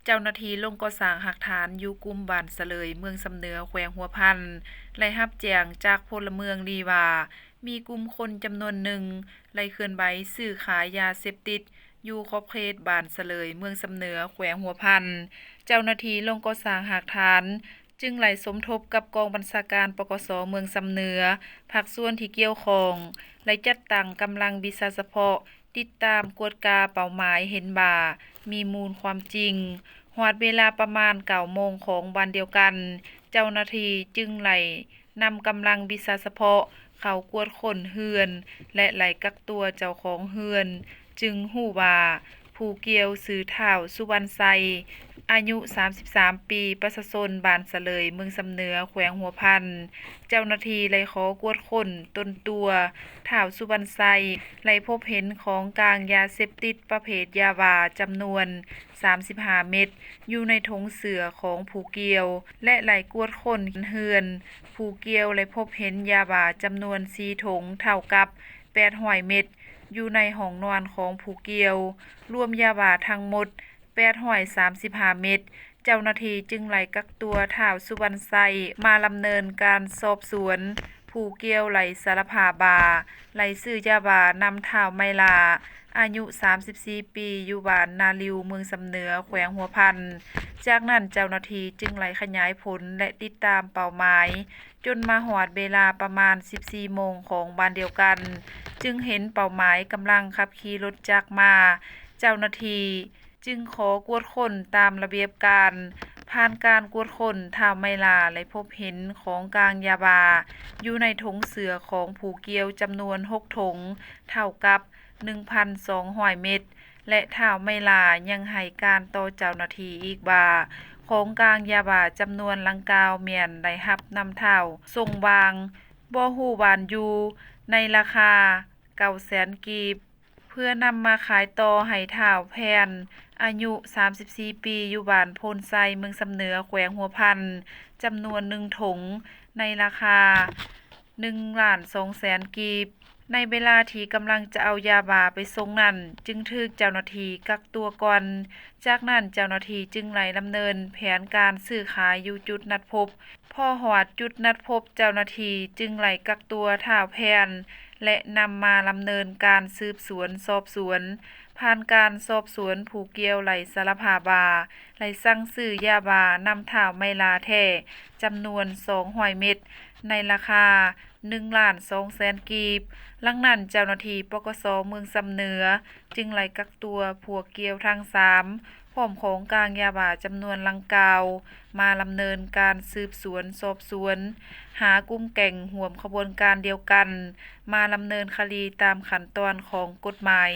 เจ้าหน้าที่ลงก่อสร้างหักฐานอยู่กุมบ้านเสลยเมืองสำเหนือแขวงหัวพันได้รับแจ้งจากพลเมืองดีว่ามีกลุ่มคนจำนวนหนึ่งได้เคลื่อนไหวซื้อขายยาเสพติดอยู่ขอบเขตบ้านเสลยเมืองสำเหนือแขวงหัวพันเจ้าหน้าที่ลงก่อสร้างหักฐานจึงไหลสมทบกับกองบัญชาการปกสเมืองสำเหนือภาคส่วนที่เกี่ยวข้องได้จัดตั้งกำลังวิชาเฉพาะติดตามกวดกาเป้าหมายเห็นบ่ามีมูลความจริงฮอดเวลาประมาณ9 โมงของวันเดียวกัน เจ้าหน้าที่จึงไล่นำกำลังวิชาเฉพาะเข้ากวดค้นเรือน และไล่กักตัวเจ้าของเรือน จึงรู้ว่าผู้เกี่ยวชื่อท้าวสุวรรณไสอายุ 33 ปี ประชาชนบ้านเสลยเมืองสำเหนือแขวงหัวพันเจ้าหน้าที่ไล่ขอกวดค้นต้นตัวท้าวสุวรรณไสไล่พบเห็นของกลางยาเสพติดประเภทยาบ้าจำนวน35 เม็ดอยู่ในถุงเสือของผู้เกี่ยว และไล่กวดค้นเรือน ผู้เกี่ยวและพบเห็นยาบ้าจำนวน4 ถุงเท่ากับ800 เม็ดอยู่ในห้องนอนของผู้เกี่ยว รวมยาบ้าทั้งหมด835 เม็ดเจ้าหน้าที่จึงไล่กักตัวท้าวสุวรรณไสมาดำเนินการสอบสวน ผู้เกี่ยวไล่สารภาพว่าไล่ซื้อยาบ้านำท้าวไมลาอายุ 34 ปีอยู่บ้านนาลิวเมืองสำเหนือแขวงหัวพันจากนั้นเจ้าหน้าที่จึงไล่ขยายผลและติดตามเป้าหมายจนมาฮอดเวลาประมาณ 14 โมงของวันเดียวกันจึงเห็นเป้าหมายกำลังขับขี่รถจักรมาเจ้าหน้าที่จึงขอกวดค้นตามระเบียบการผ่านการกวดค้นท้าวไมลาและพบเห็นของกลางยาบ้าอยู่ในถุงเสือของผู้เกี่ยวจำนวน6 ถุงเท่ากับ 1,200 เม็ดและท้าวไมลายังให้การต่อเจ้าหน้าที่อีกว่าของกลางยาบ้าจำนวนดังกล่าวแม่นได้รับนำท้าวส่งวางบ่ฮู้บ้านอยู่ในราคา 900,000 กีบเพื่อนำมาขายต่อให้ท้าวแพนอายุ 34 ปีอยู่บ้านโพนไซเมืองสำเหนือแขวงหัวพันจำนวน1 ถุงในราคา 1,200,000 กีบในเวลาที่กำลังจะเอายาบ้าไปส่งนั้นจึงถูกเจ้าหน้าที่กักตัวก่อนจากนั้นเจ้าหน้าที่จึงไล่ดำเนินแผนการซื้อขายอยู่จุดนัดพบพอฮอดจุดนัดพบเจ้าหน้าที่จึงไล่กักตัวท้าวแพนและนำมาดำเนินการสืบสวนสอบสวนผ่านการสอบสวนผู้เกี่ยวไล่สารภาพว่าไล่สั่งซื้อยาบ้านำท้าวไมลาแท้จำนวน200 เม็ดในราคา 1,200,000 กีบหลังนั้นเจ้าหน้าที่ปกสเมืองสำเหนือจึงไล่กักตัวพวกเกี่ยวทั้ง3พร้อมของกลางยาบ้าจำนวนดังกล่าวมาดำเนินการสืบสวนสอบสวนหากลุ่มแก๊งร่วมขบวนการเดียวกันมาดำเนินคดีตามขั้นตอนของกฎหมาย